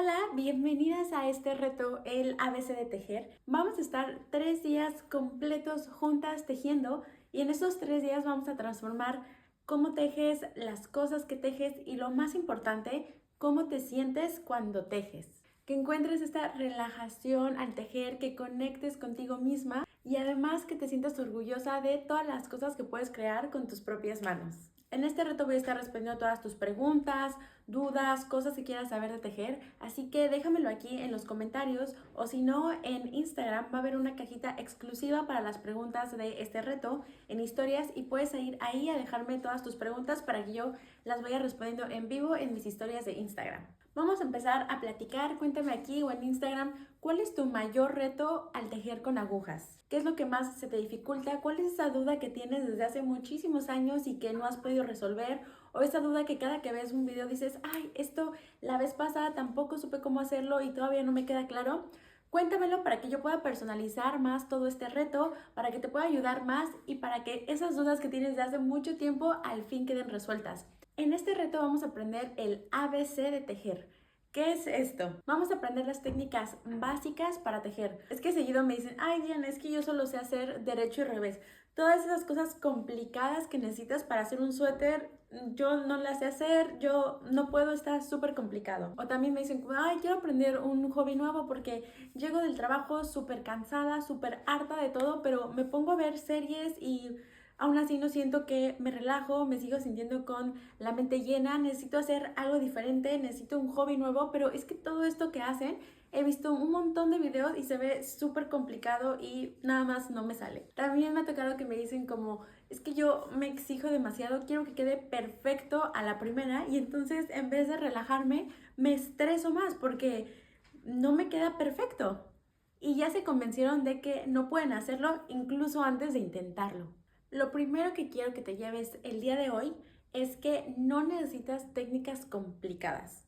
Hola, bienvenidas a este reto, el ABC de tejer. Vamos a estar 3 días completos juntas tejiendo y en estos 3 días vamos a transformar cómo tejes, las cosas que tejes y lo más importante, cómo te sientes cuando tejes. Que encuentres esta relajación al tejer, que conectes contigo misma y además que te sientas orgullosa de todas las cosas que puedes crear con tus propias manos. En este reto voy a estar respondiendo todas tus preguntas, dudas, cosas que quieras saber de tejer, así que déjamelo aquí en los comentarios o si no en Instagram va a haber una cajita exclusiva para las preguntas de este reto en historias y puedes ir ahí a dejarme todas tus preguntas para que yo las vaya respondiendo en vivo en mis historias de Instagram. Vamos a empezar a platicar, cuéntame aquí o en Instagram cuál es tu mayor reto al tejer con agujas. ¿Qué es lo que más se te dificulta? ¿Cuál es esa duda que tienes desde hace muchísimos años y que no has podido resolver? O esa duda que cada que ves un video dices, ay, esto la vez pasada tampoco supe cómo hacerlo y todavía no me queda claro. Cuéntamelo para que yo pueda personalizar más todo este reto, para que te pueda ayudar más y para que esas dudas que tienes de hace mucho tiempo al fin queden resueltas. En este reto vamos a aprender el ABC de tejer. ¿Qué es esto? Vamos a aprender las técnicas básicas para tejer. Es que seguido me dicen, ay Diana, es que yo solo sé hacer derecho y revés. Todas esas cosas complicadas que necesitas para hacer un suéter, yo no las sé hacer, yo no puedo, está súper complicado. O también me dicen, ay, quiero aprender un hobby nuevo porque llego del trabajo súper cansada, súper harta de todo, pero me pongo a ver series y aún así no siento que me relajo, me sigo sintiendo con la mente llena, necesito hacer algo diferente, necesito un hobby nuevo, pero es que todo esto que hacen, he visto un montón de videos y se ve súper complicado y nada más no me sale. También me ha tocado que me dicen como, es que yo me exijo demasiado, quiero que quede perfecto a la primera y entonces en vez de relajarme, me estreso más porque no me queda perfecto. Y ya se convencieron de que no pueden hacerlo incluso antes de intentarlo. Lo primero que quiero que te lleves el día de hoy es que no necesitas técnicas complicadas.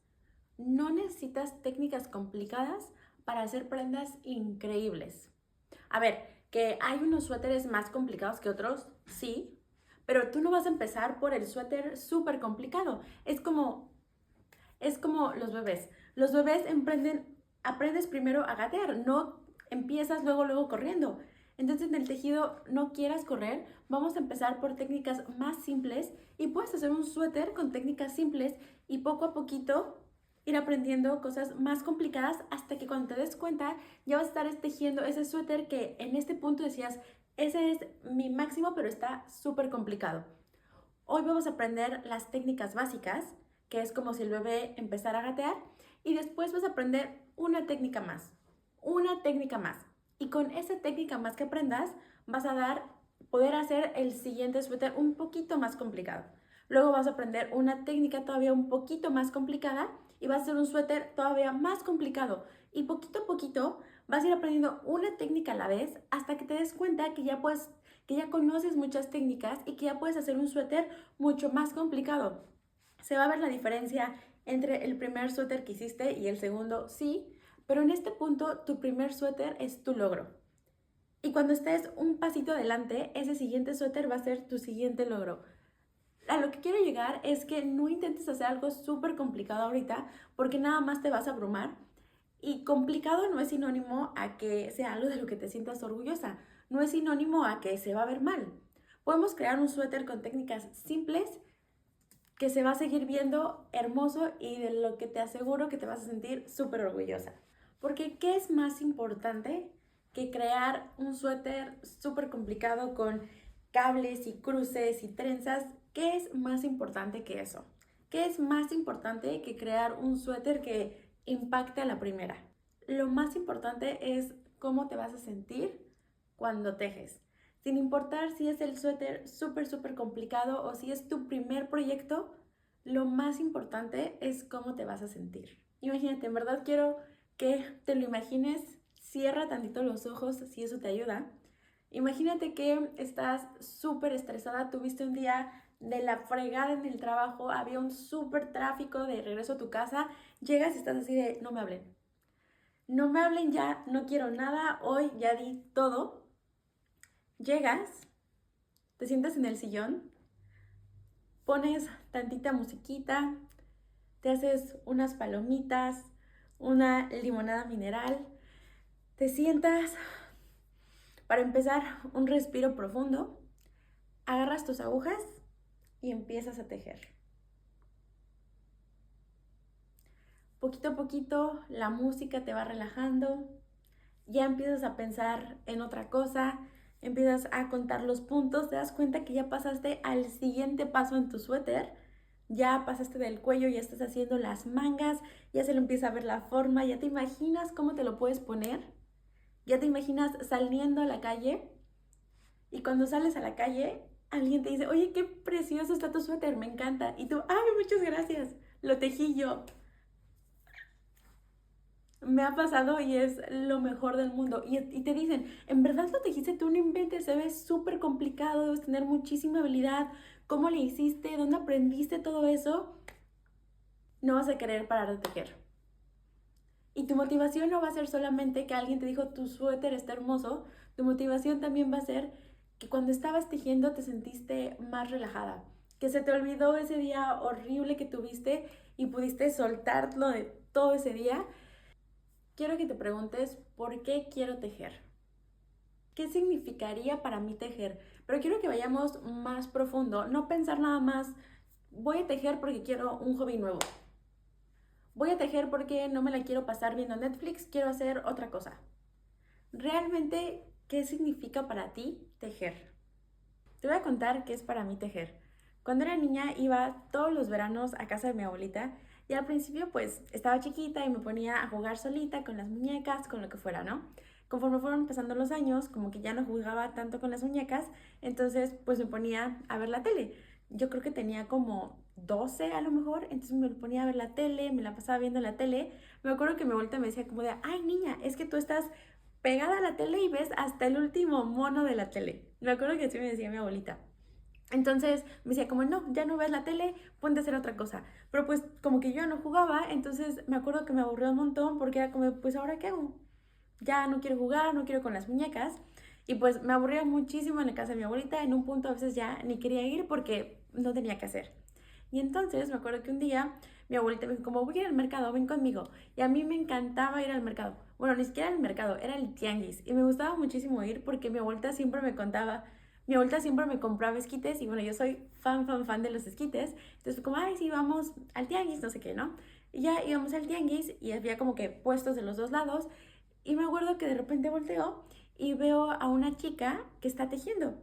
No necesitas técnicas complicadas para hacer prendas increíbles. A ver, que hay unos suéteres más complicados que otros, sí, pero tú no vas a empezar por el suéter súper complicado. Es como los bebés. Los bebés aprendes primero a gatear, no empiezas luego corriendo. Entonces en el tejido no quieras correr, vamos a empezar por técnicas más simples y puedes hacer un suéter con técnicas simples y poco a poquito ir aprendiendo cosas más complicadas hasta que cuando te des cuenta ya vas a estar tejiendo ese suéter que en este punto decías, ese es mi máximo pero está súper complicado. Hoy vamos a aprender las técnicas básicas, que es como si el bebé empezara a gatear, y después vas a aprender una técnica más. Y con esa técnica más que aprendas, vas a poder hacer el siguiente suéter un poquito más complicado. Luego vas a aprender una técnica todavía un poquito más complicada y vas a hacer un suéter todavía más complicado. Y poquito a poquito vas a ir aprendiendo una técnica a la vez hasta que te des cuenta que ya conoces muchas técnicas y que ya puedes hacer un suéter mucho más complicado. Se va a ver la diferencia entre el primer suéter que hiciste y el segundo, sí, pero en este punto tu primer suéter es tu logro. Y cuando estés un pasito adelante, ese siguiente suéter va a ser tu siguiente logro. A lo que quiero llegar es que no intentes hacer algo súper complicado ahorita porque nada más te vas a abrumar. Y complicado no es sinónimo a que sea algo de lo que te sientas orgullosa, no es sinónimo a que se va a ver mal. Podemos crear un suéter con técnicas simples que se va a seguir viendo hermoso y de lo que te aseguro que te vas a sentir súper orgullosa. Porque ¿qué es más importante que crear un suéter súper complicado con cables y cruces y trenzas? ¿Qué es más importante que eso? ¿Qué es más importante que crear un suéter que impacte a la primera? Lo más importante es cómo te vas a sentir cuando tejes. Sin importar si es el suéter súper complicado o si es tu primer proyecto, lo más importante es cómo te vas a sentir. Imagínate, en verdad quiero que te lo imagines, cierra tantito los ojos si eso te ayuda. Imagínate que estás súper estresada, tuviste un día de la fregada en el trabajo, había un súper tráfico de regreso a tu casa, llegas y estás así de, no me hablen. No me hablen ya, no quiero nada, hoy ya di todo. Llegas, te sientas en el sillón, pones tantita musiquita, te haces unas palomitas, una limonada mineral, te sientas, para empezar, un respiro profundo, agarras tus agujas y empiezas a tejer. Poquito a poquito la música te va relajando, ya empiezas a pensar en otra cosa, empiezas a contar los puntos, te das cuenta que ya pasaste al siguiente paso en tu suéter, ya pasaste del cuello, ya estás haciendo las mangas, ya se le empieza a ver la forma, ya te imaginas cómo te lo puedes poner, ya te imaginas saliendo a la calle y cuando sales a la calle alguien te dice, oye, qué precioso está tu suéter, me encanta, y tú, ay, muchas gracias, lo tejí yo. Me ha pasado y es lo mejor del mundo. Y te dicen, en verdad lo tejiste tú, no inventes, se ve súper complicado, debes tener muchísima habilidad. ¿Cómo le hiciste? ¿Dónde aprendiste todo eso? No vas a querer parar de tejer. Y tu motivación no va a ser solamente que alguien te dijo tu suéter está hermoso. Tu motivación también va a ser que cuando estabas tejiendo te sentiste más relajada. Que se te olvidó ese día horrible que tuviste y pudiste soltarlo de todo ese día. Quiero que te preguntes, ¿por qué quiero tejer? ¿Qué significaría para mí tejer? Pero quiero que vayamos más profundo, no pensar nada más, voy a tejer porque quiero un hobby nuevo. Voy a tejer porque no me la quiero pasar viendo Netflix, quiero hacer otra cosa. Realmente, ¿qué significa para ti tejer? Te voy a contar qué es para mí tejer. Cuando era niña iba todos los veranos a casa de mi abuelita y al principio pues estaba chiquita y me ponía a jugar solita con las muñecas, con lo que fuera, ¿no? Conforme fueron pasando los años, como que ya no jugaba tanto con las muñecas, entonces pues me ponía a ver la tele. Yo creo que tenía como 12 a lo mejor, entonces me ponía a ver la tele, me la pasaba viendo la tele. Me acuerdo que mi abuelita me decía como de, ay niña, es que tú estás pegada a la tele y ves hasta el último mono de la tele. Me acuerdo que así me decía mi abuelita. Entonces me decía como, no, ya no ves la tele, ponte a hacer otra cosa. Pero pues como que yo no jugaba, entonces me acuerdo que me aburrió un montón porque era como, pues ahora qué hago. Ya no quiero jugar, no quiero con las muñecas. Y pues me aburría muchísimo en la casa de mi abuelita. En un punto a veces ya ni quería ir porque no tenía que hacer. Y entonces me acuerdo que un día mi abuelita me dijo, como voy a ir al mercado, ven conmigo. Y a mí me encantaba ir al mercado. Bueno, ni siquiera al mercado, era el tianguis. Y me gustaba muchísimo ir porque mi abuelita siempre me contaba, mi abuelita siempre me compraba esquites y bueno, yo soy fan de los esquites. Entonces fue como, ay, sí, vamos al tianguis, no sé qué, ¿no? Y ya íbamos al tianguis y había como que puestos de los dos lados. Y me acuerdo que de repente volteo y veo a una chica que está tejiendo.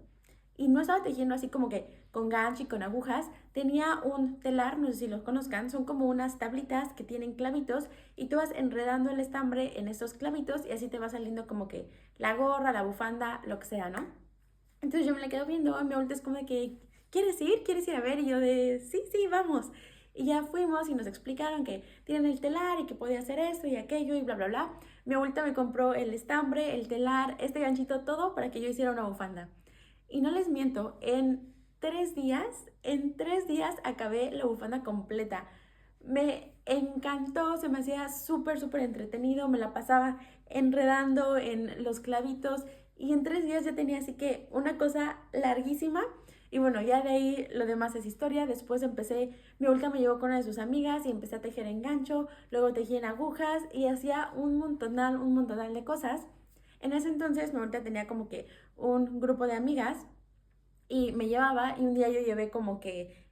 Y no estaba tejiendo así como que con gancho y con agujas, tenía un telar, no sé si los conozcan, son como unas tablitas que tienen clavitos y tú vas enredando el estambre en esos clavitos y así te va saliendo como que la gorra, la bufanda, lo que sea, ¿no? Entonces yo me la quedo viendo y mi abuelita es como de que, ¿quieres ir? ¿Quieres ir a ver? Y yo de, sí, sí, vamos. Y ya fuimos y nos explicaron que tienen el telar y que podía hacer esto y aquello y bla, bla, bla. Mi abuelita me compró el estambre, el telar, este ganchito, todo para que yo hiciera una bufanda. Y no les miento, en 3 días acabé la bufanda completa. Me encantó, se me hacía súper entretenido, me la pasaba enredando en los clavitos y en 3 días ya tenía así que una cosa larguísima. Y bueno, ya de ahí lo demás es historia. Después mi abuelita me llevó con una de sus amigas y empecé a tejer en gancho, luego tejí en agujas y hacía un montonal de cosas. En ese entonces mi abuelita tenía como que un grupo de amigas y me llevaba y un día yo llevé como que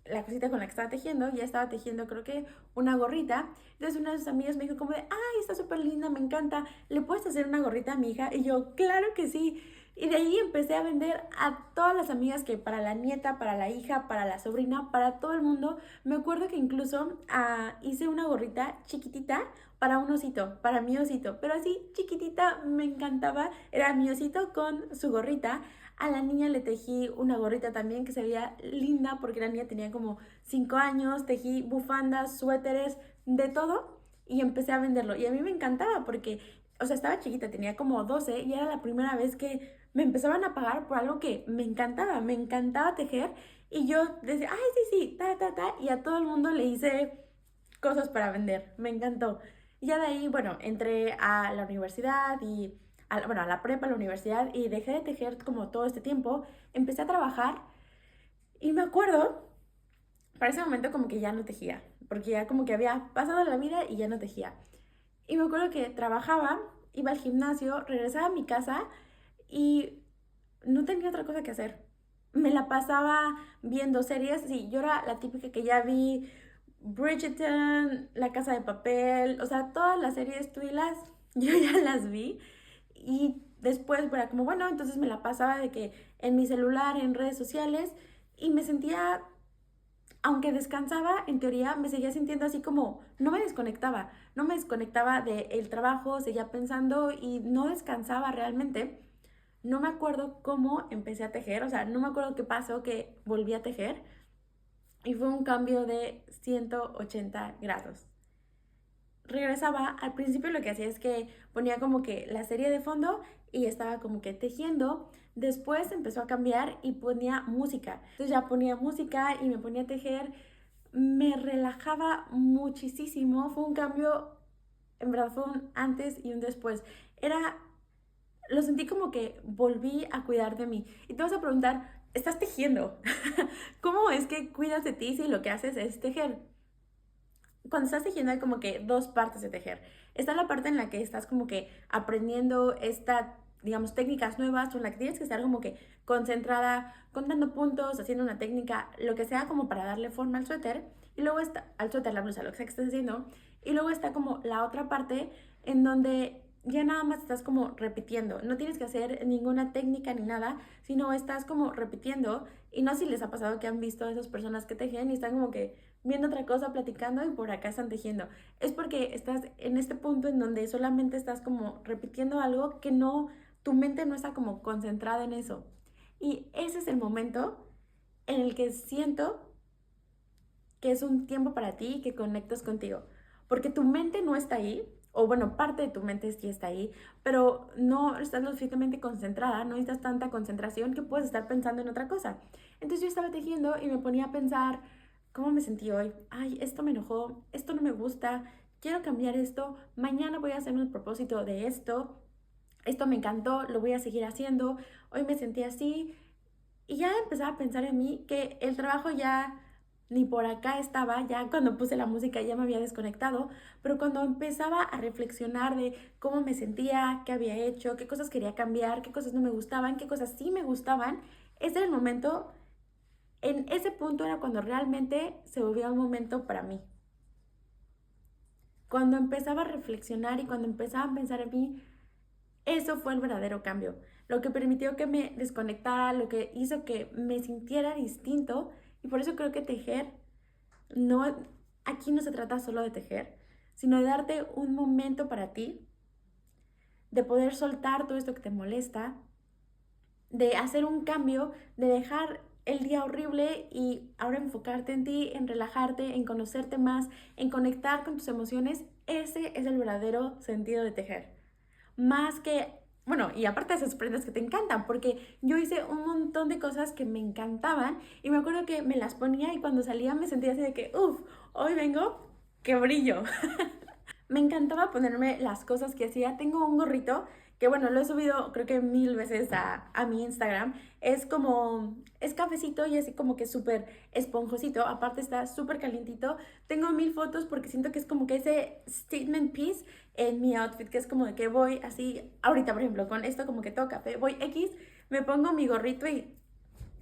la cosita con la que estaba tejiendo, ya estaba tejiendo creo que una gorrita, entonces una de sus amigas me dijo como de, ay, está súper linda, me encanta, ¿le puedes hacer una gorrita a mi hija? Y yo, claro que sí, y de ahí empecé a vender a todas las amigas que para la nieta, para la hija, para la sobrina, para todo el mundo. Me acuerdo que incluso hice una gorrita chiquitita para un osito, para mi osito, pero así chiquitita, me encantaba, era mi osito con su gorrita. A la niña le tejí una gorrita también que se veía linda porque la niña tenía como 5 años, tejí bufandas, suéteres, de todo y empecé a venderlo. Y a mí me encantaba porque, o sea, estaba chiquita, tenía como 12 y era la primera vez que me empezaban a pagar por algo que me encantaba tejer y yo decía, ay, sí, sí, y a todo el mundo le hice cosas para vender, me encantó. Y ya de ahí, bueno, entré a la universidad y a la prepa, a la universidad y dejé de tejer como todo este tiempo, empecé a trabajar y me acuerdo, para ese momento como que ya no tejía, porque ya como que había pasado la vida y ya no tejía. Y me acuerdo que trabajaba, iba al gimnasio, regresaba a mi casa y no tenía otra cosa que hacer. Me la pasaba viendo series, sí, yo era la típica que ya vi Bridgerton, La Casa de Papel, o sea, todas las series, tú dilas, yo ya las vi. Y después, era como, bueno, entonces me la pasaba de que en mi celular, en redes sociales, y me sentía, aunque descansaba, en teoría, me seguía sintiendo así como, no me desconectaba del trabajo, seguía pensando y no descansaba realmente. No me acuerdo cómo empecé a tejer, o sea, no me acuerdo qué pasó que volví a tejer y fue un cambio de 180 grados. Regresaba, al principio lo que hacía es que ponía como que la serie de fondo y estaba como que tejiendo. Después empezó a cambiar y ponía música. Entonces ya ponía música y me ponía a tejer. Me relajaba muchísimo. Fue un cambio, en verdad fue un antes y un después. Era, lo sentí como que volví a cuidar de mí. Y te vas a preguntar, ¿estás tejiendo? ¿Cómo es que cuidas de ti si lo que haces es tejer? Cuando estás tejiendo hay como que dos partes de tejer. Está la parte en la que estás como que aprendiendo esta, digamos, técnicas nuevas o en la que tienes que estar como que concentrada, contando puntos, haciendo una técnica, lo que sea como para darle forma al suéter. Y luego está, al suéter, la blusa, lo que sea que estés haciendo. Y luego está como la otra parte en donde ya nada más estás como repitiendo. No tienes que hacer ninguna técnica ni nada, sino estás como repitiendo. Y no sé si les ha pasado que han visto a esas personas que tejen y están como que viendo otra cosa, platicando y por acá están tejiendo. Es porque estás en este punto en donde solamente estás como repitiendo algo que no, tu mente no está como concentrada en eso. Y ese es el momento en el que siento que es un tiempo para ti y que conectas contigo. Porque tu mente no está ahí, o bueno, parte de tu mente sí está ahí, pero no estás lo suficientemente concentrada, no necesitas tanta concentración que puedes estar pensando en otra cosa. Entonces yo estaba tejiendo y me ponía a pensar cómo me sentí hoy. Ay, esto me enojó, esto no me gusta, quiero cambiar esto, mañana voy a hacerme el propósito de esto me encantó, lo voy a seguir haciendo, hoy me sentí así y ya empezaba a pensar en mí que el trabajo ya ni por acá estaba, ya cuando puse la música ya me había desconectado, pero cuando empezaba a reflexionar de cómo me sentía, qué había hecho, qué cosas quería cambiar, qué cosas no me gustaban, qué cosas sí me gustaban, ese era el momento, en ese punto era cuando realmente se volvía un momento para mí. Cuando empezaba a reflexionar y cuando empezaba a pensar en mí, eso fue el verdadero cambio. Lo que permitió que me desconectara, lo que hizo que me sintiera distinto. Y por eso creo que tejer, no, aquí no se trata solo de tejer, sino de darte un momento para ti, de poder soltar todo esto que te molesta, de hacer un cambio, de dejar el día horrible y ahora enfocarte en ti, en relajarte, en conocerte más, en conectar con tus emociones. Ese es el verdadero sentido de tejer. Más que, bueno, y aparte de esas prendas que te encantan, porque yo hice un montón de cosas que me encantaban y me acuerdo que me las ponía y cuando salía me sentía así de que, uff, hoy vengo, qué brillo. Me encantaba ponerme las cosas que hacía. Tengo un gorrito que, bueno, lo he subido creo que 1000 veces a mi Instagram. Es como, es cafecito y así como que súper esponjosito. Aparte está súper calientito. Tengo 1000 fotos porque siento que es como que ese statement piece en mi outfit, que es como de que voy así, ahorita por ejemplo, con esto como que todo café, voy X, me pongo mi gorrito y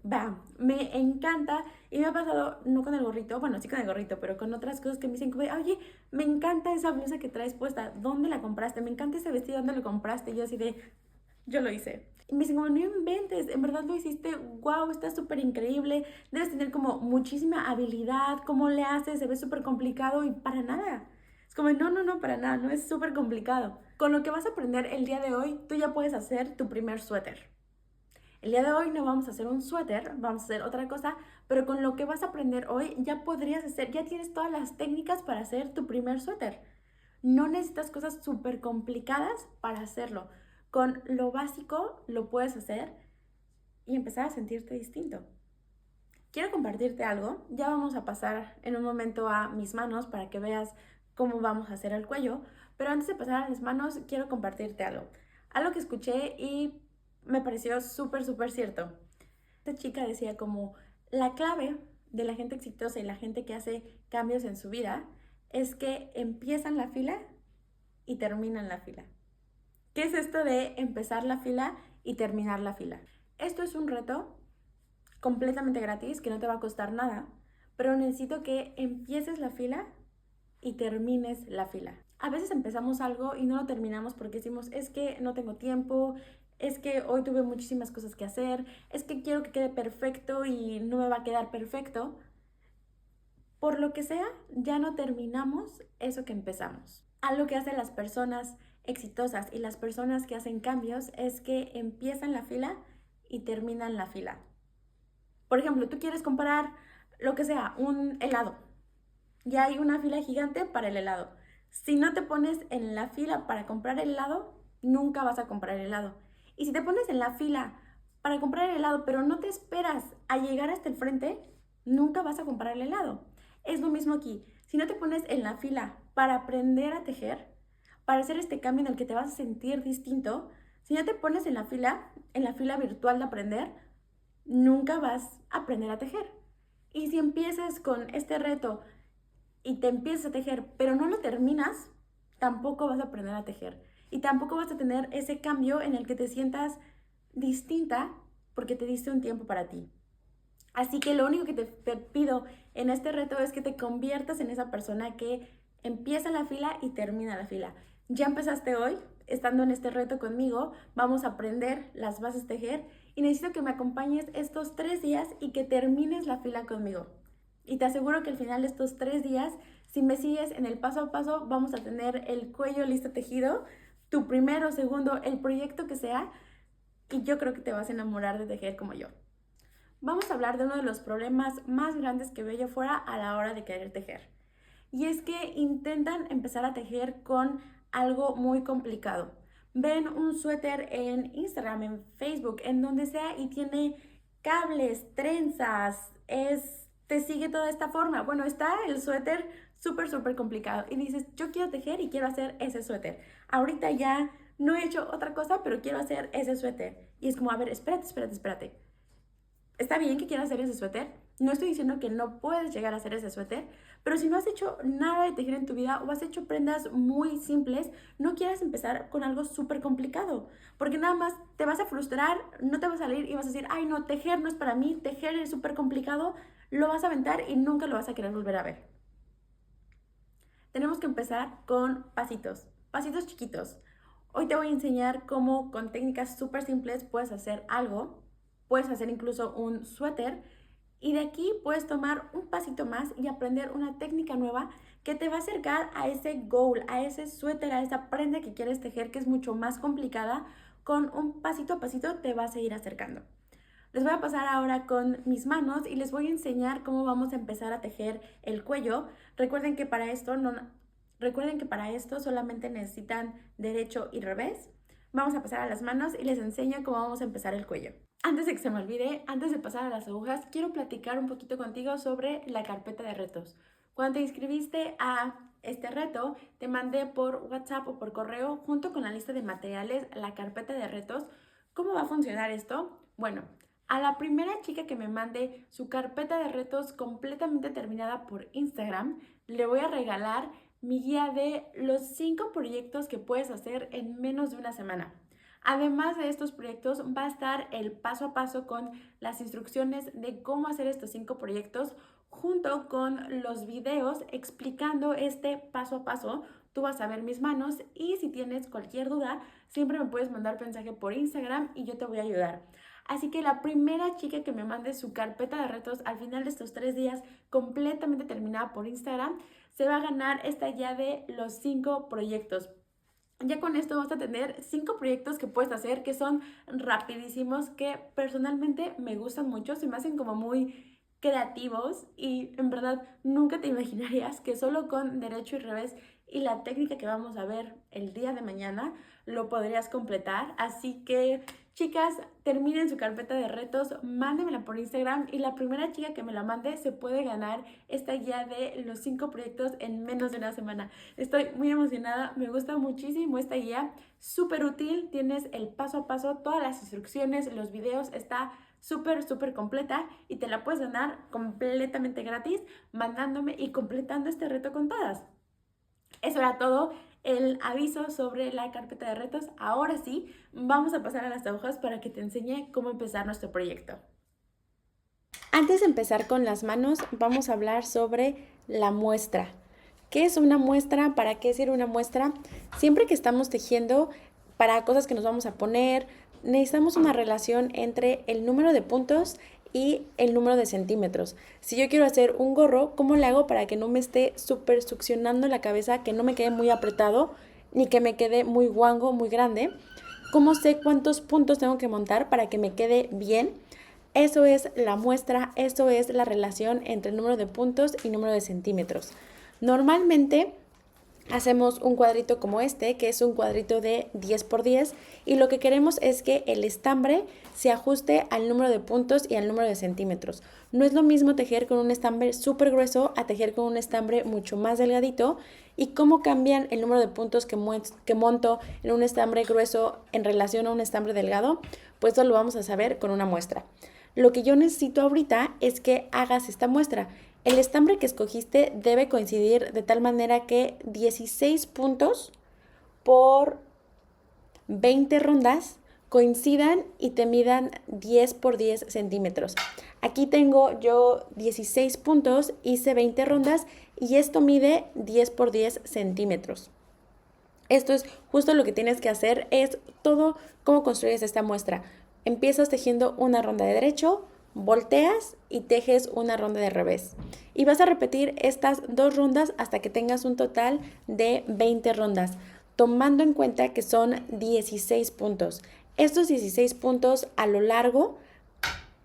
¡bam! Me encanta y me ha pasado, no con el gorrito, bueno, sí con el gorrito, pero con otras cosas que me dicen como, oye, me encanta esa blusa que traes puesta, ¿dónde la compraste? Me encanta ese vestido, ¿dónde lo compraste? Y yo así de, yo lo hice. Y me dicen como, no inventes, en verdad lo hiciste, wow, está súper increíble, debes tener como muchísima habilidad, ¿cómo le haces? Se ve súper complicado y para nada. Es como, no, no, no, para nada, no es súper complicado. Con lo que vas a aprender el día de hoy, tú ya puedes hacer tu primer suéter. El día de hoy no vamos a hacer un suéter, vamos a hacer otra cosa, pero con lo que vas a aprender hoy ya podrías hacer, ya tienes todas las técnicas para hacer tu primer suéter. No necesitas cosas súper complicadas para hacerlo. Con lo básico lo puedes hacer y empezar a sentirte distinto. Quiero compartirte algo, ya vamos a pasar en un momento a mis manos para que veas cómo vamos a hacer el cuello, pero antes de pasar a las manos quiero compartirte algo. Algo que escuché y me pareció súper, súper cierto. Esta chica decía como, la clave de la gente exitosa y la gente que hace cambios en su vida es que empiezan la fila y terminan la fila. ¿Qué es esto de empezar la fila y terminar la fila? Esto es un reto completamente gratis que no te va a costar nada, pero necesito que empieces la fila y termines la fila. A veces empezamos algo y no lo terminamos porque decimos, es que no tengo tiempo, es que hoy tuve muchísimas cosas que hacer, es que quiero que quede perfecto y no me va a quedar perfecto. Por lo que sea, ya no terminamos eso que empezamos. Algo que hacen las personas exitosas y las personas que hacen cambios es que empiezan la fila y terminan la fila. Por ejemplo, tú quieres comprar lo que sea, un helado. Ya hay una fila gigante para el helado. Si no te pones en la fila para comprar el helado, nunca vas a comprar el helado. Y si te pones en la fila para comprar el helado, pero no te esperas a llegar hasta el frente, nunca vas a comprar el helado. Es lo mismo aquí. Si no te pones en la fila para aprender a tejer, para hacer este cambio en el que te vas a sentir distinto, si no te pones en la fila virtual de aprender, nunca vas a aprender a tejer. Y si empiezas con este reto y te empiezas a tejer, pero no lo terminas, tampoco vas a aprender a tejer. Y tampoco vas a tener ese cambio en el que te sientas distinta porque te diste un tiempo para ti. Así que lo único que te pido en este reto es que te conviertas en esa persona que empieza la fila y termina la fila. Ya empezaste hoy, estando en este reto conmigo, vamos a aprender las bases de tejer y necesito que me acompañes estos 3 días y que termines la fila conmigo. Y te aseguro que al final de estos 3 días, si me sigues en el paso a paso, vamos a tener el cuello listo tejido, tu primero, segundo, el proyecto que sea, y yo creo que te vas a enamorar de tejer como yo. Vamos a hablar de uno de los problemas más grandes que veo yo fuera a la hora de querer tejer. Y es que intentan empezar a tejer con algo muy complicado. Ven un suéter en Instagram, en Facebook, en donde sea y tiene cables, trenzas, te sigue toda esta forma. Bueno, está el suéter súper complicado y dices, yo quiero tejer y quiero hacer ese suéter. Ahorita ya no he hecho otra cosa, pero quiero hacer ese suéter. Y es como, a ver, espérate. Está bien que quieras hacer ese suéter. No estoy diciendo que no puedes llegar a hacer ese suéter, pero si no has hecho nada de tejer en tu vida o has hecho prendas muy simples, no quieras empezar con algo súper complicado, porque nada más te vas a frustrar, no te va a salir y vas a decir, ay no, tejer no es para mí, tejer es súper complicado, lo vas a aventar y nunca lo vas a querer volver a ver. Tenemos que empezar con pasitos chiquitos. Hoy te voy a enseñar cómo con técnicas súper simples puedes hacer algo. Puedes hacer incluso un suéter y de aquí puedes tomar un pasito más y aprender una técnica nueva que te va a acercar a ese goal, a ese suéter, a esa prenda que quieres tejer que es mucho más complicada. Con un pasito a pasito te vas a ir acercando. Les voy a pasar ahora con mis manos y les voy a enseñar cómo vamos a empezar a tejer el cuello. Recuerden que para esto solamente necesitan derecho y revés. Vamos a pasar a las manos y les enseño cómo vamos a empezar el cuello. Antes de que se me olvide, antes de pasar a las agujas, quiero platicar un poquito contigo sobre la carpeta de retos. Cuando te inscribiste a este reto, te mandé por WhatsApp o por correo, junto con la lista de materiales, la carpeta de retos. ¿Cómo va a funcionar esto? Bueno, a la primera chica que me mande su carpeta de retos completamente terminada por Instagram, le voy a regalar mi guía de los 5 proyectos que puedes hacer en menos de una semana. Además de estos proyectos, va a estar el paso a paso con las instrucciones de cómo hacer estos 5 proyectos, junto con los videos explicando este paso a paso. Tú vas a ver mis manos y si tienes cualquier duda, siempre me puedes mandar mensaje por Instagram y yo te voy a ayudar. Así que la primera chica que me mande su carpeta de retos al final de estos 3 días completamente terminada por Instagram, se va a ganar esta guía de los 5 proyectos. Ya con esto vas a tener 5 proyectos que puedes hacer que son rapidísimos, que personalmente me gustan mucho, se me hacen como muy creativos y en verdad nunca te imaginarías que solo con derecho y revés y la técnica que vamos a ver el día de mañana lo podrías completar. Así que chicas, terminen su carpeta de retos, mándenmela por Instagram y la primera chica que me la mande se puede ganar esta guía de los 5 proyectos en menos de una semana. Estoy muy emocionada, me gusta muchísimo esta guía, súper útil, tienes el paso a paso, todas las instrucciones, los videos, está súper, súper completa y te la puedes ganar completamente gratis mandándome y completando este reto con todas. Eso era todo el aviso sobre la carpeta de retos. Ahora sí, vamos a pasar a las agujas para que te enseñe cómo empezar nuestro proyecto. Antes de empezar con las manos, vamos a hablar sobre la muestra. ¿Qué es una muestra? ¿Para qué sirve una muestra? Siempre que estamos tejiendo para cosas que nos vamos a poner, necesitamos una relación entre el número de puntos y el número de centímetros. Si yo quiero hacer un gorro, ¿cómo le hago para que no me esté súper succionando la cabeza, que no me quede muy apretado, ni que me quede muy guango, muy grande? ¿Cómo sé cuántos puntos tengo que montar para que me quede bien? Eso es la muestra, eso es la relación entre el número de puntos y número de centímetros. Normalmente hacemos un cuadrito como este, que es un cuadrito de 10 por 10, y lo que queremos es que el estambre se ajuste al número de puntos y al número de centímetros. No es lo mismo tejer con un estambre súper grueso a tejer con un estambre mucho más delgadito, y cómo cambian el número de puntos que monto en un estambre grueso en relación a un estambre delgado, pues eso lo vamos a saber con una muestra. Lo que yo necesito ahorita es que hagas esta muestra. El estambre que escogiste debe coincidir de tal manera que 16 puntos por 20 rondas coincidan y te midan 10 por 10 centímetros. Aquí tengo yo 16 puntos, hice 20 rondas y esto mide 10 por 10 centímetros. Esto es justo lo que tienes que hacer, es todo cómo construyes esta muestra. Empiezas tejiendo una ronda de derecho, volteas y tejes una ronda de revés. Y vas a repetir estas 2 rondas hasta que tengas un total de 20 rondas, tomando en cuenta que son 16 puntos. Estos 16 puntos a lo largo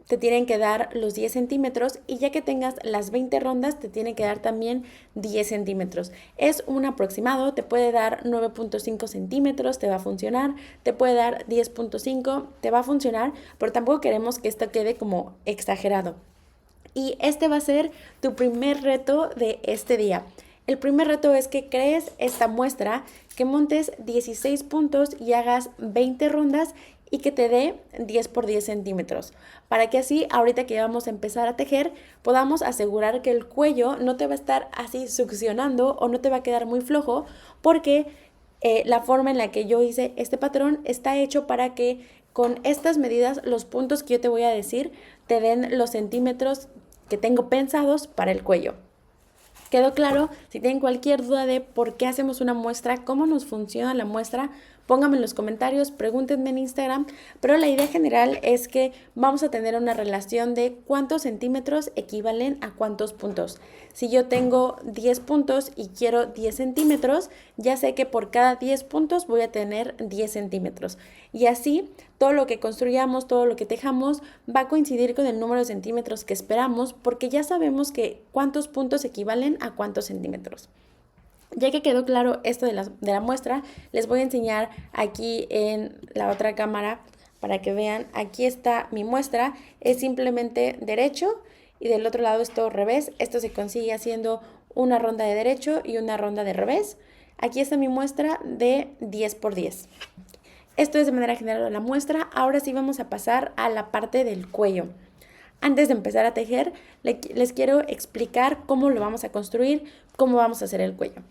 te tienen que dar los 10 centímetros y ya que tengas las 20 rondas te tienen que dar también 10 centímetros. Es un aproximado, te puede dar 9.5 centímetros, te va a funcionar, te puede dar 10.5, te va a funcionar, pero tampoco queremos que esto quede como exagerado. Y este va a ser tu primer reto de este día. El primer reto es que crees esta muestra, que montes 16 puntos y hagas 20 rondas y que te dé 10 por 10 centímetros, para que así ahorita que vamos a empezar a tejer podamos asegurar que el cuello no te va a estar así succionando o no te va a quedar muy flojo, porque la forma en la que yo hice este patrón está hecho para que con estas medidas los puntos que yo te voy a decir te den los centímetros que tengo pensados para el cuello. ¿Quedó claro? Si tienen cualquier duda de por qué hacemos una muestra, cómo nos funciona la muestra, pónganme en los comentarios, pregúntenme en Instagram, pero la idea general es que vamos a tener una relación de cuántos centímetros equivalen a cuántos puntos. Si yo tengo 10 puntos y quiero 10 centímetros, ya sé que por cada 10 puntos voy a tener 10 centímetros. Y así, todo lo que construyamos, todo lo que tejamos, va a coincidir con el número de centímetros que esperamos, porque ya sabemos que cuántos puntos equivalen a cuántos centímetros. Ya que quedó claro esto de la muestra, les voy a enseñar aquí en la otra cámara para que vean. Aquí está mi muestra, es simplemente derecho y del otro lado es todo revés. Esto se consigue haciendo una ronda de derecho y una ronda de revés. Aquí está mi muestra de 10 por 10. Esto es de manera general la muestra. Ahora sí vamos a pasar a la parte del cuello. Antes de empezar a tejer, les quiero explicar cómo lo vamos a construir, cómo vamos a hacer el cuello.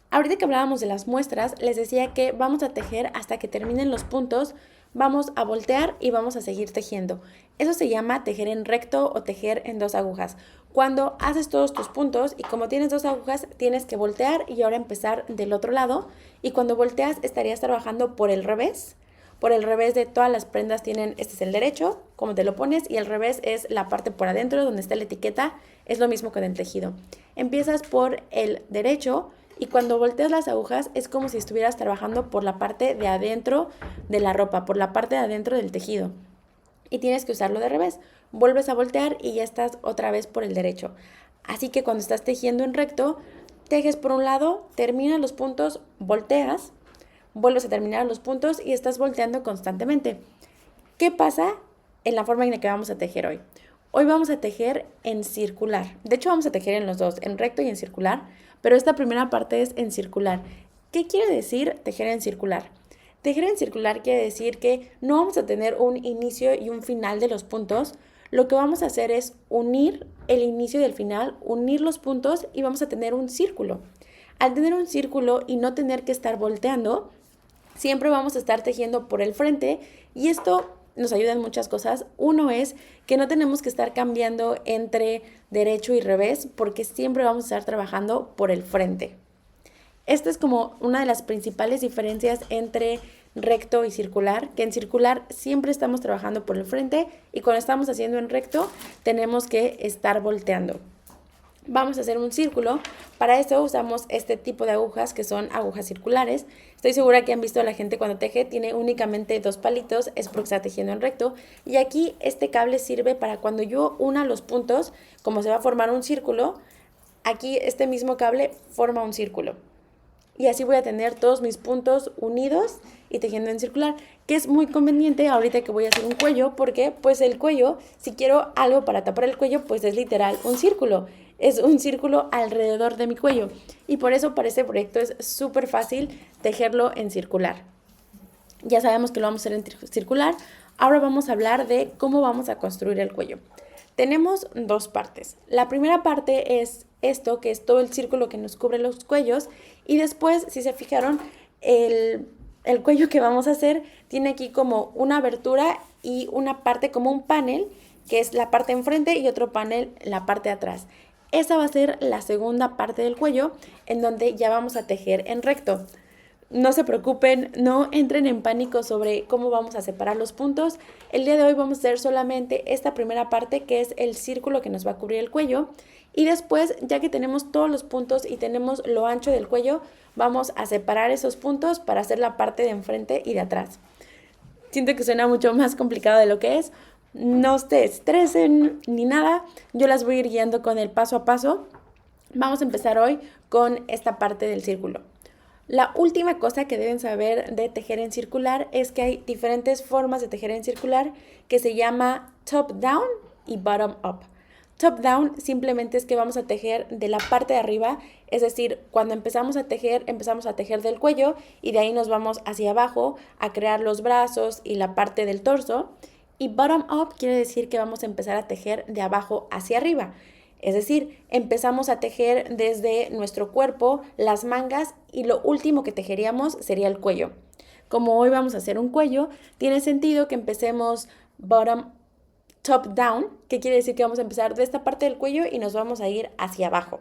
Ahorita que hablábamos de las muestras, les decía que vamos a tejer hasta que terminen los puntos, vamos a voltear y vamos a seguir tejiendo. Eso se llama tejer en recto o tejer en 2 agujas. Cuando haces todos tus puntos y como tienes 2 agujas, tienes que voltear y ahora empezar del otro lado. Y cuando volteas estarías trabajando por el revés. Por el revés de todas las prendas tienen, este es el derecho, como te lo pones, y el revés es la parte por adentro donde está la etiqueta, es lo mismo con el tejido. Empiezas por el derecho y cuando volteas las agujas es como si estuvieras trabajando por la parte de adentro de la ropa, por la parte de adentro del tejido. Y tienes que usarlo de revés. Vuelves a voltear y ya estás otra vez por el derecho. Así que cuando estás tejiendo en recto, tejes por un lado, terminas los puntos, volteas, vuelves a terminar los puntos y estás volteando constantemente. ¿Qué pasa en la forma en la que vamos a tejer hoy? Hoy vamos a tejer en circular. De hecho, vamos a tejer en los dos, en recto y en circular, pero esta primera parte es en circular. ¿Qué quiere decir tejer en circular? Tejer en circular quiere decir que no vamos a tener un inicio y un final de los puntos. Lo que vamos a hacer es unir el inicio y el final, unir los puntos y vamos a tener un círculo. Al tener un círculo y no tener que estar volteando, siempre vamos a estar tejiendo por el frente y esto nos ayuda en muchas cosas. Uno es que no tenemos que estar cambiando entre derecho y revés porque siempre vamos a estar trabajando por el frente. Esta es como una de las principales diferencias entre recto y circular, que en circular siempre estamos trabajando por el frente y cuando estamos haciendo en recto tenemos que estar volteando. Vamos a hacer un círculo. Para eso usamos este tipo de agujas que son agujas circulares. Estoy segura que han visto a la gente cuando teje, tiene únicamente 2 palitos, es porque está tejiendo en recto. Y aquí este cable sirve para cuando yo una los puntos, como se va a formar un círculo, aquí este mismo cable forma un círculo. Y así voy a tener todos mis puntos unidos y tejiendo en circular, que es muy conveniente ahorita que voy a hacer un cuello, porque pues el cuello, si quiero algo para tapar el cuello, pues es literal un círculo. Es un círculo alrededor de mi cuello y por eso para este proyecto es súper fácil tejerlo en circular. Ya sabemos que lo vamos a hacer en circular. Ahora vamos a hablar de cómo vamos a construir el cuello. Tenemos 2 partes. La primera parte es esto, que es todo el círculo que nos cubre los cuellos. Y después, si se fijaron, el cuello que vamos a hacer tiene aquí como una abertura y una parte como un panel, que es la parte enfrente y otro panel la parte de atrás. Esa va a ser la segunda parte del cuello en donde ya vamos a tejer en recto. No se preocupen, no entren en pánico sobre cómo vamos a separar los puntos. El día de hoy vamos a hacer solamente esta primera parte que es el círculo que nos va a cubrir el cuello. Y después, ya que tenemos todos los puntos y tenemos lo ancho del cuello, vamos a separar esos puntos para hacer la parte de enfrente y de atrás. Siento que suena mucho más complicado de lo que es. No se estresen ni nada, yo las voy a ir guiando con el paso a paso. Vamos a empezar hoy con esta parte del círculo. La última cosa que deben saber de tejer en circular es que hay diferentes formas de tejer en circular que se llama top down y bottom up. Top down simplemente es que vamos a tejer de la parte de arriba, es decir, cuando empezamos a tejer del cuello y de ahí nos vamos hacia abajo a crear los brazos y la parte del torso. Y bottom up quiere decir que vamos a empezar a tejer de abajo hacia arriba. Es decir, empezamos a tejer desde nuestro cuerpo, las mangas y lo último que tejeríamos sería el cuello. Como hoy vamos a hacer un cuello, tiene sentido que empecemos top down, que quiere decir que vamos a empezar de esta parte del cuello y nos vamos a ir hacia abajo.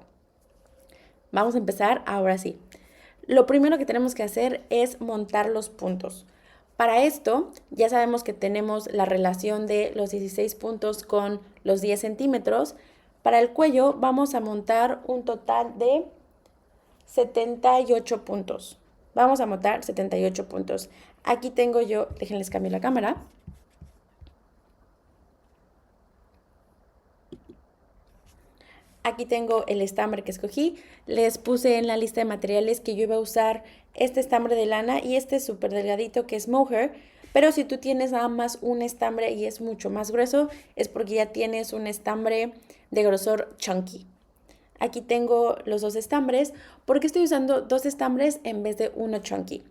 Vamos a empezar ahora sí. Lo primero que tenemos que hacer es montar los puntos. Para esto, ya sabemos que tenemos la relación de los 16 puntos con los 10 centímetros. Para el cuello vamos a montar un total de 78 puntos. Vamos a montar 78 puntos. Aquí tengo yo, déjenles cambiar la cámara. Aquí tengo el estambre que escogí. Les puse en la lista de materiales que yo iba a usar este estambre de lana y este súper delgadito que es mohair. Pero si tú tienes nada más un estambre y es mucho más grueso, es porque ya tienes un estambre de grosor chunky. Aquí tengo los 2 estambres. ¿Por qué estoy usando 2 estambres en vez de uno chunky?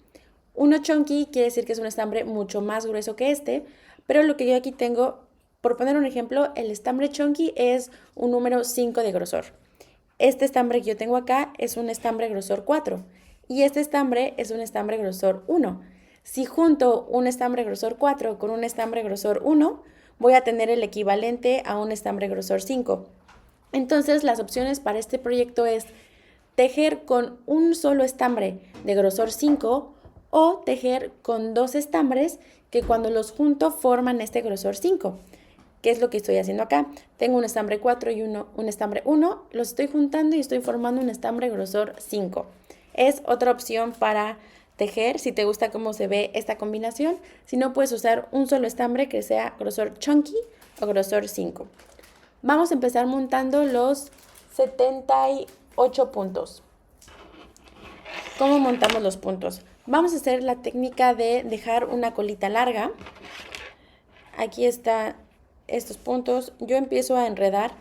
Uno chunky quiere decir que es un estambre mucho más grueso que este, pero lo que yo aquí tengo, por poner un ejemplo, el estambre chunky es un número 5 de grosor. Este estambre que yo tengo acá es un estambre grosor 4 y este estambre es un estambre grosor 1. Si junto un estambre grosor 4 con un estambre grosor 1, voy a tener el equivalente a un estambre grosor 5. Entonces, las opciones para este proyecto es tejer con un solo estambre de grosor 5 o tejer con 2 estambres que cuando los junto forman este grosor 5. ¿Qué es lo que estoy haciendo acá? Tengo un estambre 4 y un estambre 1, los estoy juntando y estoy formando un estambre grosor 5. Es otra opción para tejer, si te gusta cómo se ve esta combinación. Si no, puedes usar un solo estambre que sea grosor chunky o grosor 5. Vamos a empezar montando los 78 puntos. ¿Cómo montamos los puntos? Vamos a hacer la técnica de dejar una colita larga. Aquí están estos puntos. Yo empiezo a enredar.